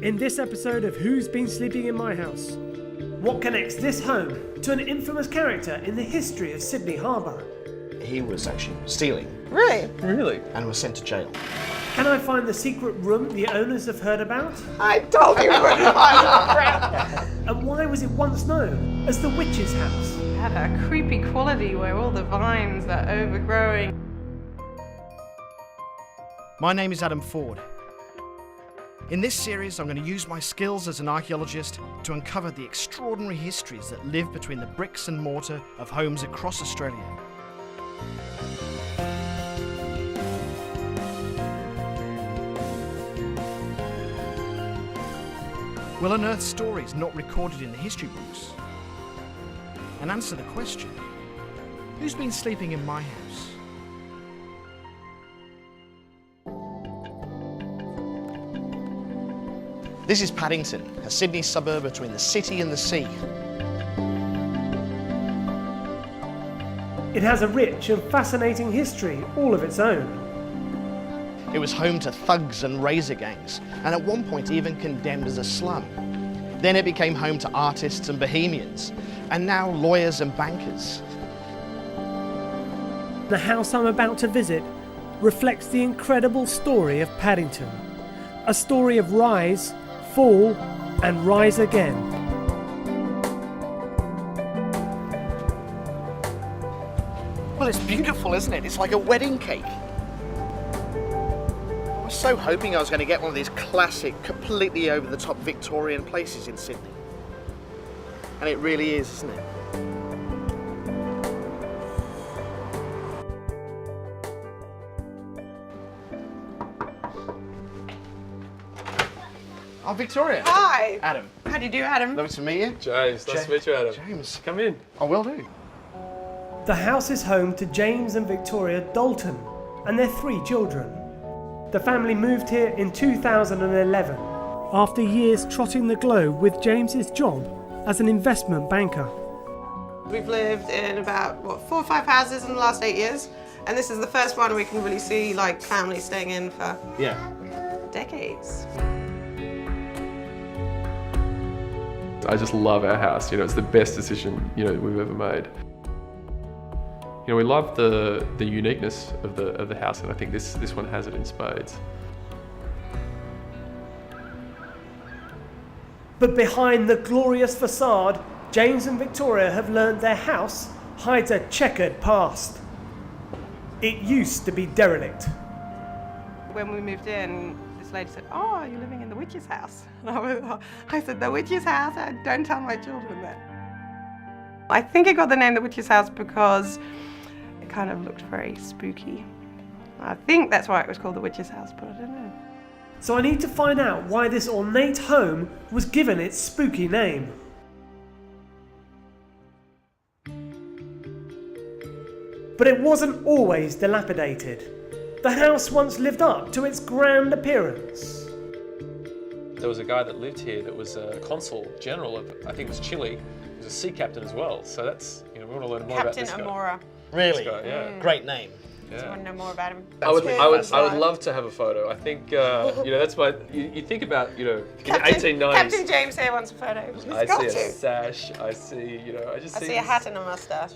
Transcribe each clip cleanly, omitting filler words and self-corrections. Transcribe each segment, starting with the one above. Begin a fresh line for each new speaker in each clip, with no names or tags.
In this episode of Who's Been Sleeping in My House? What connects this home to an infamous character in the history of Sydney Harbour?
He was actually stealing.
Really?
Really?
And was sent to jail.
Can I find the secret room the owners have heard about?
I told you we wouldn't find it.
And why was it once known as the Witch's House?
It had a creepy quality where all the vines are overgrowing.
My name is Adam Ford. In this series, I'm going to use my skills as an archaeologist to uncover the extraordinary histories that live between the bricks and mortar of homes across Australia. We'll unearth stories not recorded in the history books and answer the question, who's been sleeping in my house? This is Paddington, a Sydney suburb between the city and the sea.
It has a rich and fascinating history all of its own.
It was home to thugs and razor gangs, and at one point even condemned as a slum. Then it became home to artists and bohemians, and now lawyers and bankers.
The house I'm about to visit reflects the incredible story of Paddington. A story of rise, fall, and rise again.
Well, it's beautiful, isn't it? It's like a wedding cake. I was so hoping I was going to get one of these classic, completely over-the-top Victorian places in Sydney. And it really is, isn't it? Oh, Victoria.
Hi.
Adam.
How do you do, Adam?
Lovely to meet you.
James, nice to meet you, Adam.
James.
Come in.
I will do.
The house is home to James and Victoria Dalton and their 3 children. The family moved here in 2011 after years trotting the globe with James's job as an investment banker.
We've lived in about, 4 or 5 houses in the last 8 years. And this is the first one we can really see, like, families staying in for decades.
I just love our house. You know, it's the best decision, we've ever made. We love the uniqueness of the house, and I think this one has it in spades.
But behind the glorious facade, James and Victoria have learned their house hides a checkered past. It used to be derelict.
When we moved in, this lady said, "Oh, you're living in the witch's house." And I said, "The witch's house? Don't tell my children that." I think it got the name the witch's house because it kind of looked very spooky. I think that's why it was called the witch's house, but I don't know.
So I need to find out why this ornate home was given its spooky name. But it wasn't always dilapidated. The house once lived up to its grand appearance.
There was a guy that lived here that was a consul general of, I think it was Chile. He was a sea captain as well. So that's, we want to learn more about this guy.
Captain Amora.
Really?
This guy, yeah.
Great name.
Do you want to know more about him?
I would love to have a photo. I think, that's why you think about, in the 1890s.
Captain James here wants a photo. He's
I
got
see a
to.
sash, I see, I
see a hat and a mustache.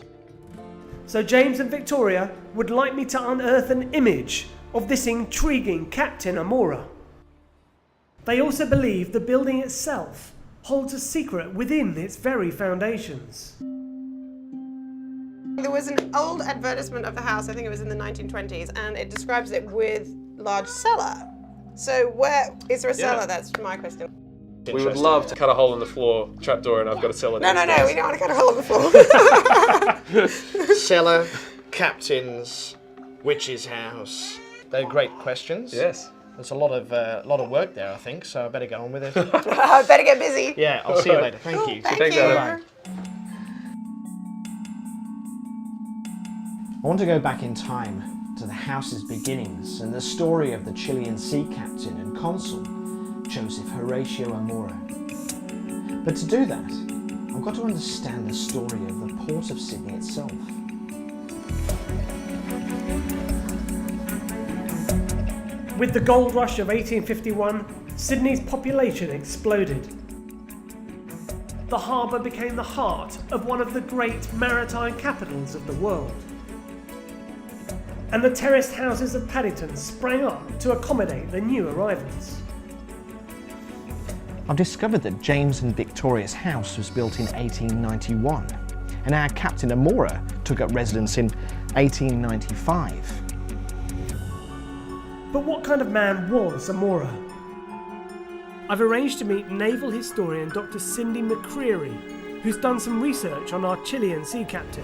So James and Victoria would like me to unearth an image of this intriguing Captain Amora. They also believe the building itself holds a secret within its very foundations.
There was an old advertisement of the house, I think it was in the 1920s, and it describes it with large cellar. So where is there a cellar? That's my question.
We would love to cut a hole in the floor, trapdoor, and I've got a cellar.
No, we don't want to cut a hole in the floor.
Cellar, captains, witch's house. They're great questions.
Yes.
There's a lot of work there, I think, so I better get on with it.
I better get busy.
Yeah, I'll see you later. Thank you.
Thank you.
Bye. I want to go back in time to the house's beginnings and the story of the Chilean sea captain and consul, Joseph Horatio Amora. But to do that, I've got to understand the story of the port of Sydney itself.
With the gold rush of 1851, Sydney's population exploded. The harbour became the heart of one of the great maritime capitals of the world. And the terraced houses of Paddington sprang up to accommodate the new arrivals.
I've discovered that James and Victoria's house was built in 1891, and our Captain Amora took up residence in 1895.
But what kind of man was Amora? I've arranged to meet naval historian Dr. Cindy McCreary, who's done some research on our Chilean sea captain.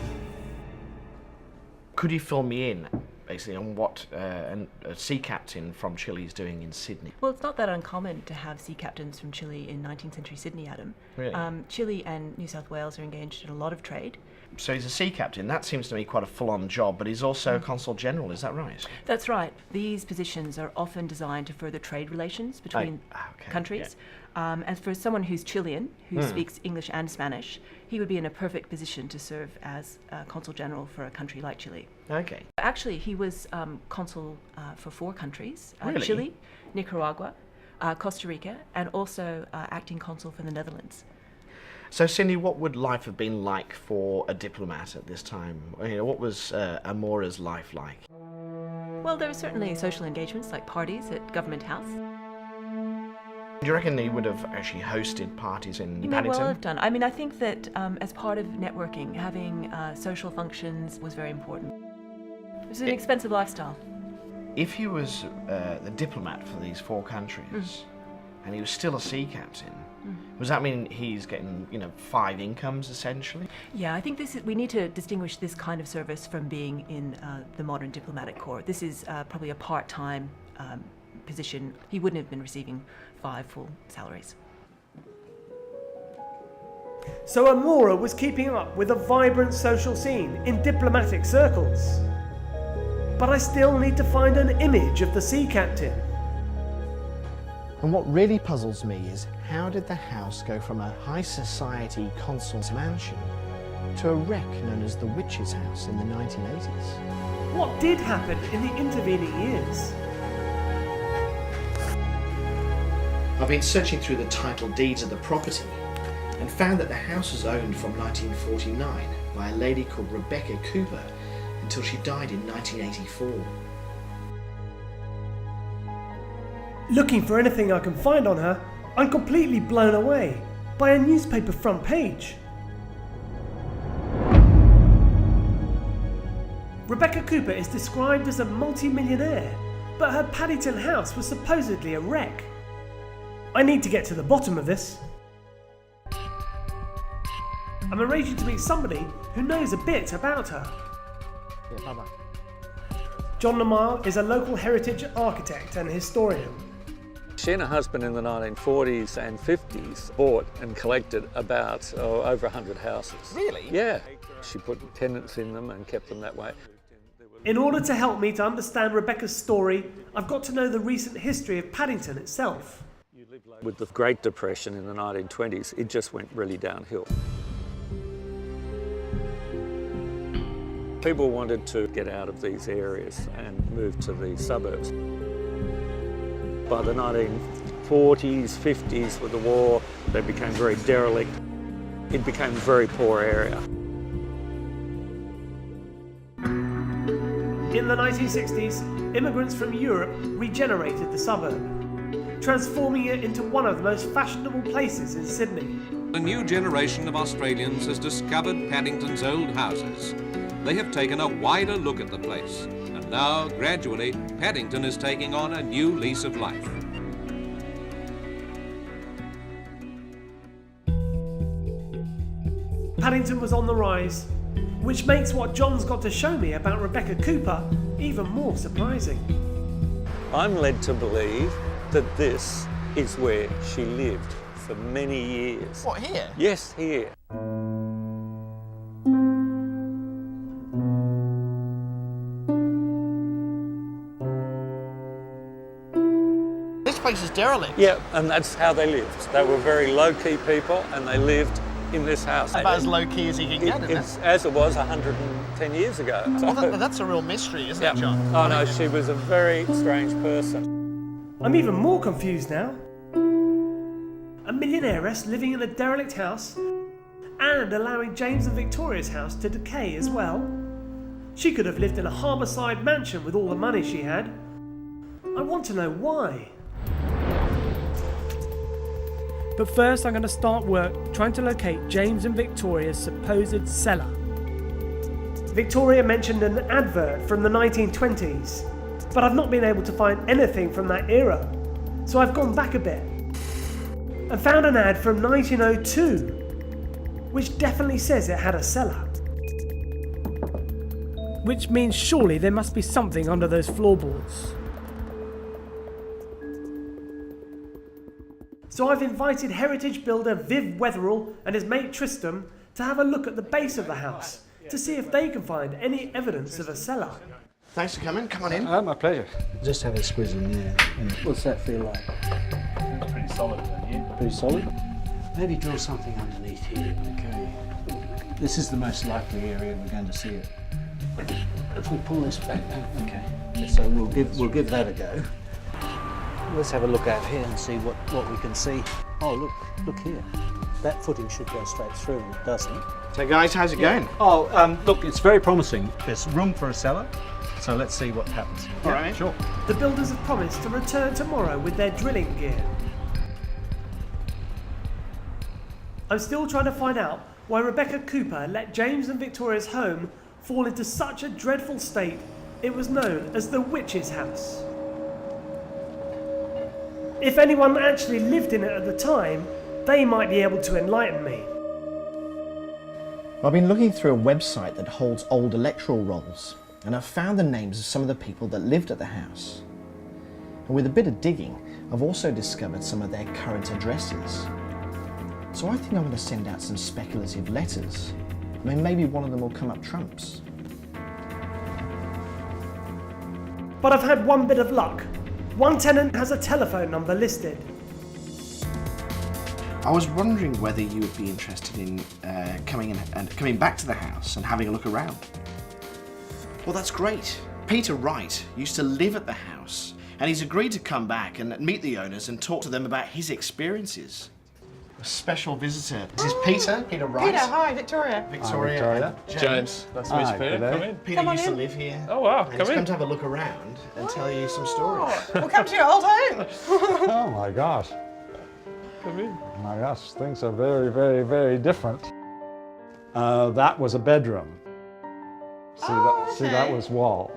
Could you fill me in, basically, on what a sea captain from Chile is doing in Sydney?
Well, it's not that uncommon to have sea captains from Chile in 19th century Sydney, Adam.
Really?
Chile and New South Wales are engaged in a lot of trade.
So he's a sea captain. That seems to me quite a full-on job, but he's also a consul general, is that right?
That's right. These positions are often designed to further trade relations between countries. Yeah. As for someone who's Chilean, who speaks English and Spanish, he would be in a perfect position to serve as consul general for a country like Chile.
Okay.
Actually, he was consul for 4 countries,
Really?
Chile, Nicaragua, Costa Rica, and also acting consul for the Netherlands.
So, Cindy, what would life have been like for a diplomat at this time? You know, what was Amora's life like?
Well, there were certainly social engagements like parties at Government House.
Do you reckon he would have actually hosted parties in
He may
Paddington?
well have done. I mean, I think that as part of networking, having social functions was very important. It was an expensive lifestyle.
If he was the diplomat for these 4 countries, and he was still a sea captain, does that mean he's getting, 5 incomes essentially?
Yeah, I think we need to distinguish this kind of service from being in the modern diplomatic corps. This is probably a part-time position. He wouldn't have been receiving 5 full salaries.
So Amora was keeping up with a vibrant social scene in diplomatic circles. But I still need to find an image of the sea captain.
And what really puzzles me is, how did the house go from a high society consul's mansion to a wreck known as the Witch's House in the 1980s?
What did happen in the intervening years?
I've been searching through the title deeds of the property and found that the house was owned from 1949 by a lady called Rebecca Cooper until she died in 1984.
Looking for anything I can find on her, I'm completely blown away by a newspaper front page. Rebecca Cooper is described as a multi-millionaire, but her Paddington house was supposedly a wreck. I need to get to the bottom of this. I'm arranging to meet somebody who knows a bit about her.
Yeah, bye-bye.
John Lamar is a local heritage architect and historian.
She and her husband in the 1940s and 50s bought and collected about over 100 houses.
Really?
Yeah. She put tenants in them and kept them that way.
In order to help me to understand Rebecca's story, I've got to know the recent history of Paddington itself.
With the Great Depression in the 1920s, it just went really downhill. People wanted to get out of these areas and move to the suburbs. By the 1940s, 50s, with the war, they became very derelict. It became a very poor area.
In the 1960s, immigrants from Europe regenerated the suburb, transforming it into one of the most fashionable places in Sydney.
A new generation of Australians has discovered Paddington's old houses. They have taken a wider look at the place, and now, gradually, Paddington is taking on a new lease of life.
Paddington was on the rise, which makes what John's got to show me about Rebecca Cooper even more surprising.
I'm led to believe that this is where she lived for many years.
What, here?
Yes, here.
This place is derelict.
Yeah, and that's how they lived. They were very low-key people and they lived in this house.
About as low-key as you can get, isn't
It's as it was 110 years ago.
Well, that's a real mystery, isn't it, John?
Oh no, she was a very strange person.
I'm even more confused now. A millionairess living in a derelict house and allowing James and Victoria's house to decay as well. She could have lived in a harbourside mansion with all the money she had. I want to know why. But first I'm going to start work trying to locate James and Victoria's supposed cellar. Victoria mentioned an advert from the 1920s, but I've not been able to find anything from that era. So I've gone back a bit and found an ad from 1902, which definitely says it had a cellar. Which means surely there must be something under those floorboards. So I've invited heritage builder Viv Wetherall and his mate Tristram to have a look at the base of the house to see if they can find any evidence of a cellar.
Thanks for coming. Come on in.
My pleasure.
Just have a squiz in there. What's that feel like?
Pretty solid, don't you?
Pretty solid? Maybe drill something underneath here. Okay. This is the most likely area we're going to see it. If we pull this back, okay. So we'll give that a go. Let's have a look out here and see what we can see. Oh, look here. That footing should go straight through, and it doesn't.
So guys, how's it going?
Oh, look, it's very promising. There's room for a cellar, so let's see what happens.
All right.
Sure.
The builders have promised to return tomorrow with their drilling gear. I'm still trying to find out why Rebecca Cooper let James and Victoria's home fall into such a dreadful state it was known as the witch's house. If anyone actually lived in it at the time, they might be able to enlighten me.
I've been looking through a website that holds old electoral rolls, and I've found the names of some of the people that lived at the house. And with a bit of digging, I've also discovered some of their current addresses. So I think I'm going to send out some speculative letters. I mean, maybe one of them will come up trumps.
But I've had one bit of luck. One tenant has a telephone number listed.
I was wondering whether you would be interested in coming back to the house and having a look around. Well, that's great. Peter Wright used to live at the house, and he's agreed to come back and meet the owners and talk to them about his experiences. A special visitor. This is Peter Wright.
Peter, hi, Victoria.
Victoria.
Victoria.
James, nice to meet you, Peter. Come in.
Peter used to live here.
Oh wow,
And he's
come
come
in.
to have a look around and tell you some stories.
We'll come to your old home.
Oh my gosh.
Come in.
My gosh, things are very, very, very different. That was a bedroom. See, that was wall.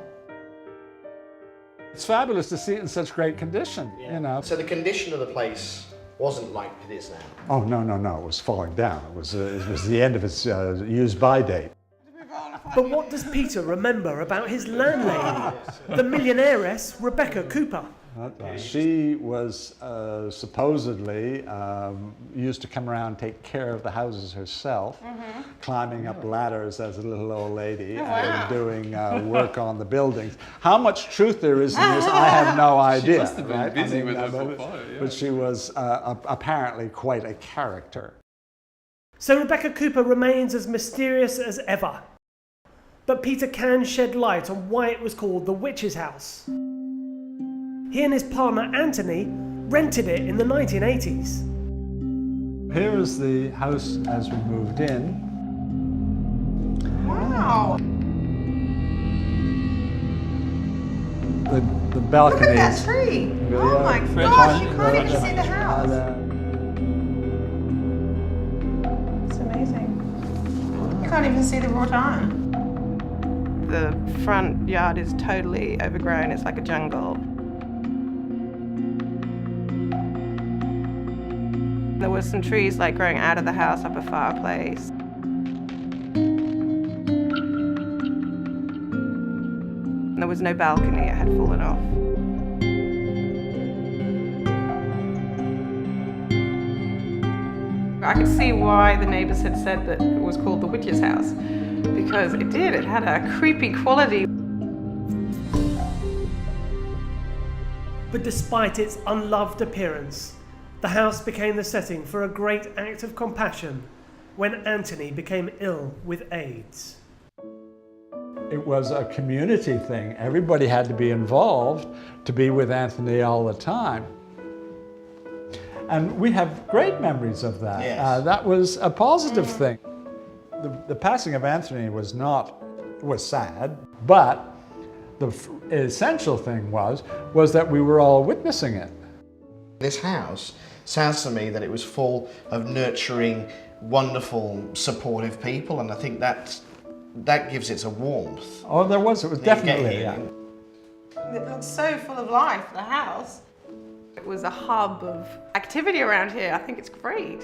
It's fabulous to see it in such great condition, you know.
So the condition of the place wasn't like it is now?
Oh, no, it was falling down. It was the end of its use-by date.
But what does Peter remember about his landlady, the millionairess Rebecca Cooper?
She was supposedly used to come around and take care of the houses herself, climbing up ladders as a little old lady and doing work on the buildings. How much truth there is in this, I have no idea.
She must have been busy with her portfolio, yeah.
But she was apparently quite a character.
So Rebecca Cooper remains as mysterious as ever. But Peter can shed light on why it was called the Witch's House. He and his partner Anthony rented it in the 1980s.
Here is the house as we moved in.
Wow.
The balcony.
Look at that tree. Oh my gosh, you can't even see the house. It's amazing. You can't even see the wrought iron. The front yard is totally overgrown. It's like a jungle. There were some trees like growing out of the house up a fireplace. There was no balcony, it had fallen off. I could see why the neighbours had said that it was called the Witch's House, because it did, it had a creepy quality.
But despite its unloved appearance, the house became the setting for a great act of compassion when Anthony became ill with AIDS.
It was a community thing. Everybody had to be involved to be with Anthony all the time. And we have great memories of that.
Yes.
That was a positive thing. The passing of Anthony was sad, but the essential thing was that we were all witnessing it.
This house sounds to me that it was full of nurturing, wonderful, supportive people, and I think that gives it a warmth.
Oh, it was definitely, yeah.
It looks so full of life, the house. It was a hub of activity around here. I think it's great.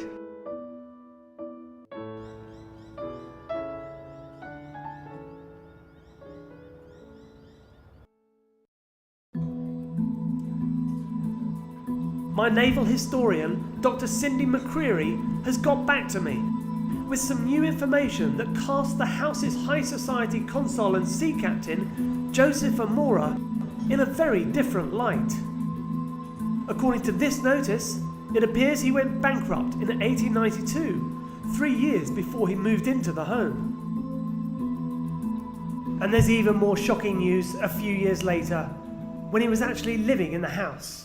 My naval historian, Dr. Cindy McCreary, has got back to me with some new information that casts the house's high society consul and sea captain, Joseph Amora, in a very different light. According to this notice, it appears he went bankrupt in 1892, 3 years before he moved into the home. And there's even more shocking news a few years later, when he was actually living in the house.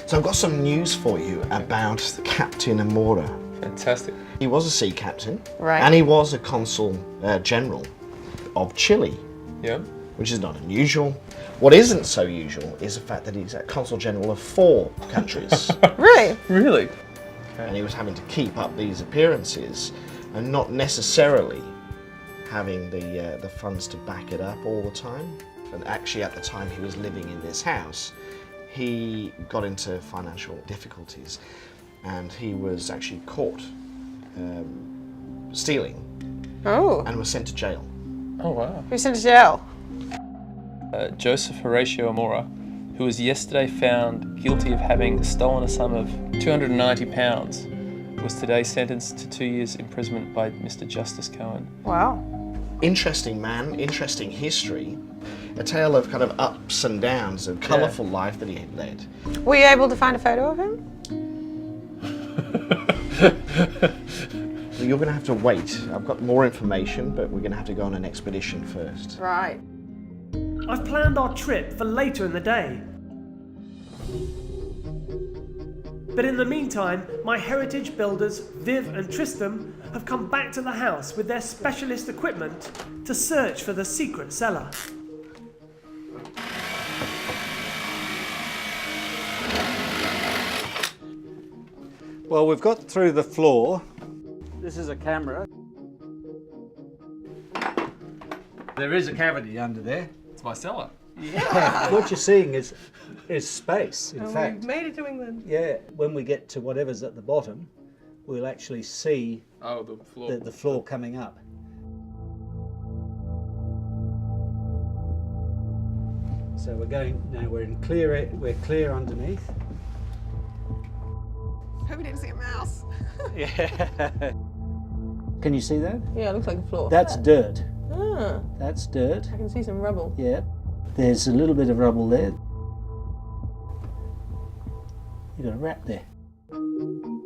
So I've got some news for you about Captain Amora.
Fantastic.
He was a sea captain,
Right.
and he was a consul general of Chile,
Yeah.
which is not unusual. What isn't so usual is the fact that he's a consul general of 4 countries.
Really?
Really?
And he was having to keep up these appearances and not necessarily having the funds to back it up all the time. And actually at the time he was living in this house, he got into financial difficulties and he was actually caught stealing
Oh.
and was sent to jail.
Oh, wow.
Who's sent to jail?
Joseph Horatio Amora, who was yesterday found guilty of having stolen a sum of £290, was today sentenced to 2 years imprisonment by Mr. Justice Cohen.
Wow.
Interesting man, interesting history. A tale of kind of ups and downs, a colourful life that he had led.
Were you able to find a photo of him?
Well, you're going to have to wait. I've got more information, but we're going to have to go on an expedition first.
Right.
I've planned our trip for later in the day. But in the meantime, my heritage builders, Viv and Tristram, have come back to the house with their specialist equipment to search for the secret cellar.
Well, we've got through the floor. This is a camera. There is a cavity under there.
It's my cellar.
Yeah. What you're seeing is space, in fact.
We've made it to England.
Yeah, when we get to whatever's at the bottom, we'll actually see
the floor.
the floor coming up. So we're going now. We're clear underneath.
Hope we didn't see a mouse.
Yeah. Can you see that?
Yeah, it looks like the floor.
That's dirt.
Ah,
That's dirt.
I can see some rubble.
Yeah. There's a little bit of rubble there. You got a rat there.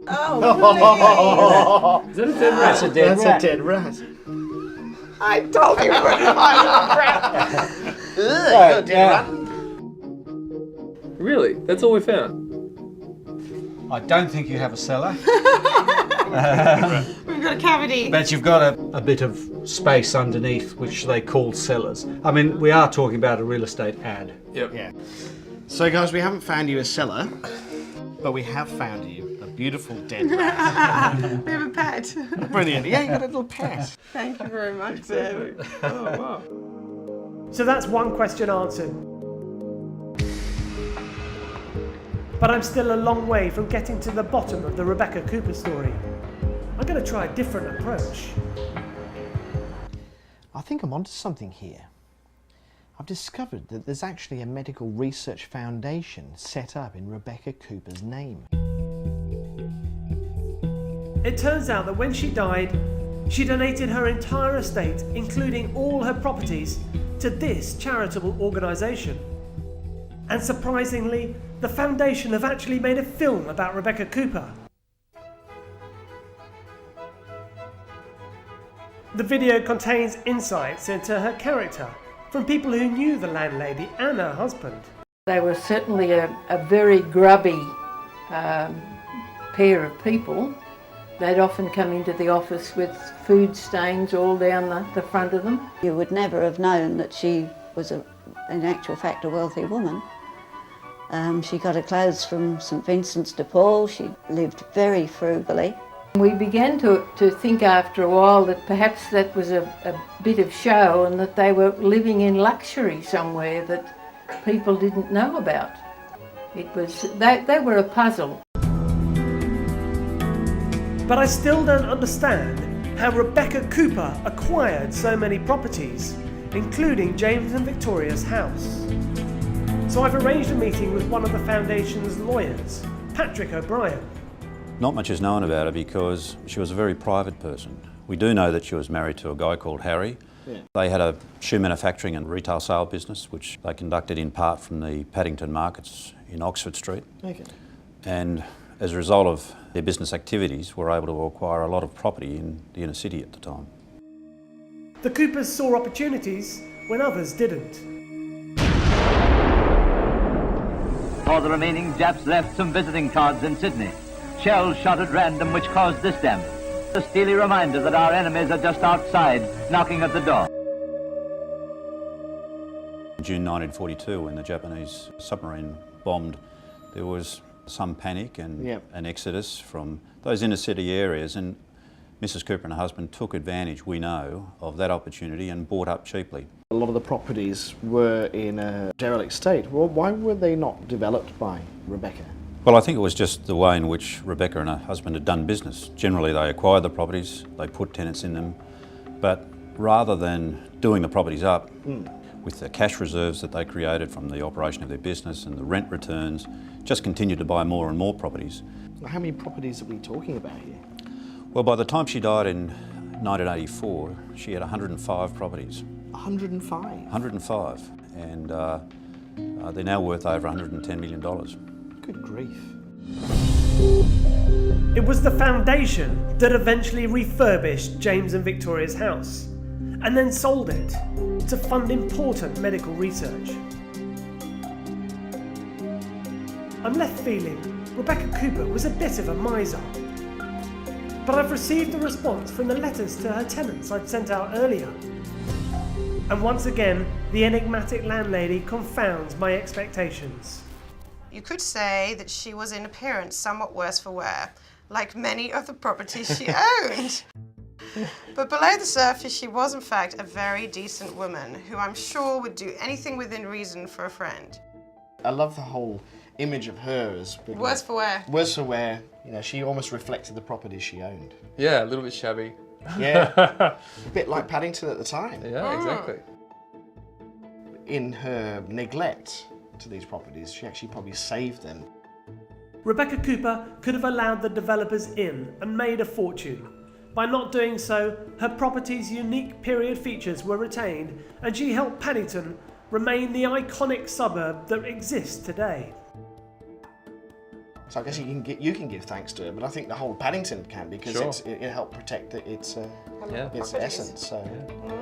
Oh,
Is that a dead rat?
That's a dead rat.
a dead rat.
I told you we wouldn't find a rat.
Right, yeah.
Really? That's all we found?
I don't think you have a cellar,
We've got a cavity.
but you've got a bit of space underneath, which they call cellars. I mean, we are talking about a real estate ad.
Yep.
Yeah. So guys, we haven't found you a cellar, but we have found you a beautiful dead rat.
We have a pet.
Brilliant. Yeah, you got a little pet.
Thank you very much, Viv.
Oh, wow.
So that's one question answered. But I'm still a long way from getting to the bottom of the Rebecca Cooper story. I'm going to try a different approach.
I think I'm onto something here. I've discovered that there's actually a medical research foundation set up in Rebecca Cooper's name.
It turns out that when she died, she donated her entire estate, including all her properties, to this charitable organisation. And surprisingly, the foundation have actually made a film about Rebecca Cooper. The video contains insights into her character from people who knew the landlady and her husband.
They were certainly a very grubby pair of people. They'd often come into the office with food stains all down the front of them.
You would never have known that she was, in actual fact, a wealthy woman. She got her clothes from St Vincent's de Paul. She lived very frugally.
We began to think after a while that perhaps that was a bit of show and that they were living in luxury somewhere that people didn't know about. It was, they were a puzzle.
But I still don't understand how Rebecca Cooper acquired so many properties, including James and Victoria's house. So I've arranged a meeting with one of the Foundation's lawyers, Patrick O'Brien.
Not much is known about her because she was a very private person. We do know that she was married to a guy called Harry. Yeah. They had a shoe manufacturing and retail sale business, which they conducted in part from the Paddington markets in Oxford Street. Okay. And as a result of their business activities, were able to acquire a lot of property in the inner city at the time.
The Coopers saw opportunities when others didn't.
For the remaining Japs left some visiting cards in Sydney. Shells shot at random which caused this damage. A steely reminder that our enemies are just outside, knocking at the door.
In June 1942, when the Japanese submarine bombed, there was some panic and an exodus from those inner city areas, and Mrs Cooper and her husband took advantage, we know, of that opportunity and bought up cheaply.
A lot of the properties were in a derelict state. Well, why were they not developed by Rebecca?
Well, I think it was just the way in which Rebecca and her husband had done business. Generally, they acquired the properties, they put tenants in them, but rather than doing the properties up with the cash reserves that they created from the operation of their business and the rent returns, just continued to buy more and more properties.
How many properties are we talking about here?
Well, by the time she died in 1984, she had 105 properties.
105?
105, and they're now worth over $110 million.
Good grief.
It was the Foundation that eventually refurbished James and Victoria's house and then sold it to fund important medical research. I'm left feeling Rebecca Cooper was a bit of a miser. But I've received a response from the letters to her tenants I'd sent out earlier. And once again, the enigmatic landlady confounds my expectations.
You could say that she was in appearance somewhat worse for wear, like many of the properties she owned. But below the surface, she was in fact a very decent woman who I'm sure would do anything within reason for a friend.
I love the whole image of her as being
worse for wear.
Worse for wear. You know, she almost reflected the properties she owned.
Yeah, a little bit shabby.
Yeah, a bit like Paddington at the time.
Yeah, exactly.
In her neglect to these properties, she actually probably saved them.
Rebecca Cooper could have allowed the developers in and made a fortune. By not doing so, her property's unique period features were retained, and she helped Paddington remain the iconic suburb that exists today.
So I guess you can give thanks to her, but I think the whole Paddington can, because it helped protect its essence. So. Yeah.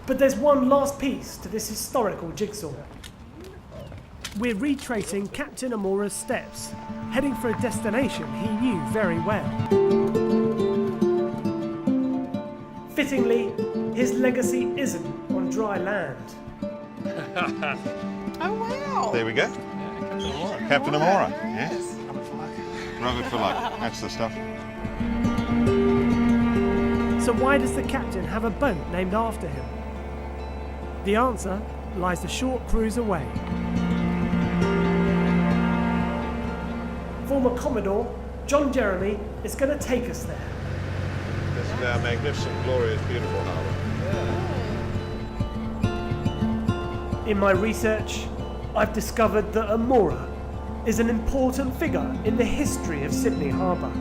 But there's one last piece to this historical jigsaw. We're retracing Captain Amora's steps, heading for a destination he knew very well. Fittingly, his legacy isn't on dry land.
Oh wow!
There we go. Captain Amora. Yes. Rub it for luck. That's the stuff.
So why does the captain have a boat named after him? The answer lies a short cruise away. Former Commodore John Jeremy is going to take us there.
This is our magnificent, glorious, beautiful harbour.
In my research, I've discovered that Amora is an important figure in the history of Sydney Harbour.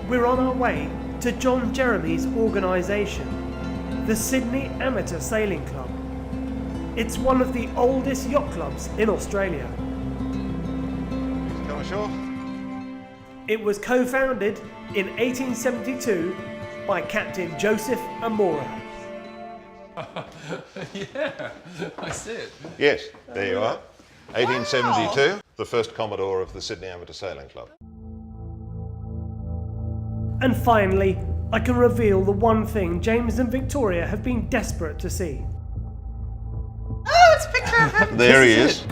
We're on our way to John Jeremy's organisation, the Sydney Amateur Sailing Club. It's one of the oldest yacht clubs in Australia.
Come and sure?
It was co-founded in 1872 by Captain Joseph Amora.
Yeah, I see it.
Yes, there you are. 1872, the first Commodore of the Sydney Amateur Sailing Club.
And finally, I can reveal the one thing James and Victoria have been desperate to see.
Oh, it's a picture of him.
There he is.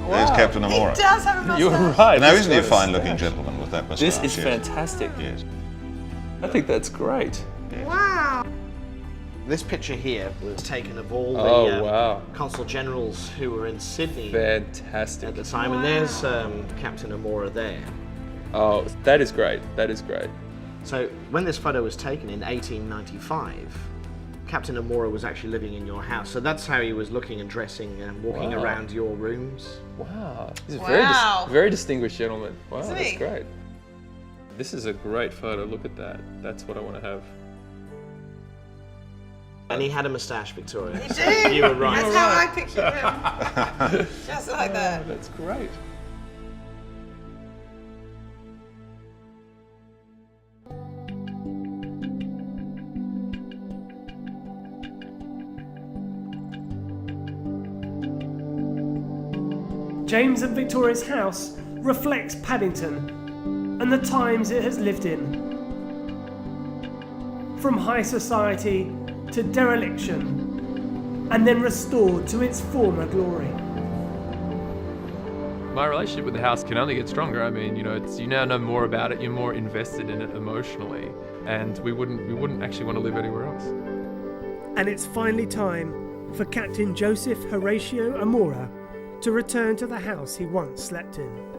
There's Captain Amora.
He does have a mustache.
You're right.
Now, isn't he a fine-looking gentleman with that moustache?
This is fantastic.
Yes.
I think that's great.
Wow.
This picture here was taken of all
Oh,
the
wow.
consul generals who were in Sydney
Fantastic.
at the time, and there's Captain Amora there.
Oh, that is great. That is great.
So when this photo was taken in 1895, Captain Amora was actually living in your house. So that's how he was looking and dressing and walking
Wow.
around your rooms.
Wow. He's a
Wow.
very distinguished gentleman. Wow,
Isn't
that's
he?
great. This is a great photo. Look at that. That's what I want to have.
And he had a moustache, Victoria.
He
So
did.
you were right.
That's how I pictured him. Just like that.
That's great.
James and Victoria's house reflects Paddington and the times it has lived in. From high society to dereliction, and then restored to its former glory.
My relationship with the house can only get stronger. I mean, you know, you now know more about it. You're more invested in it emotionally, and we wouldn't actually want to live anywhere else.
And it's finally time for Captain Joseph Horatio Amora to return to the house he once slept in.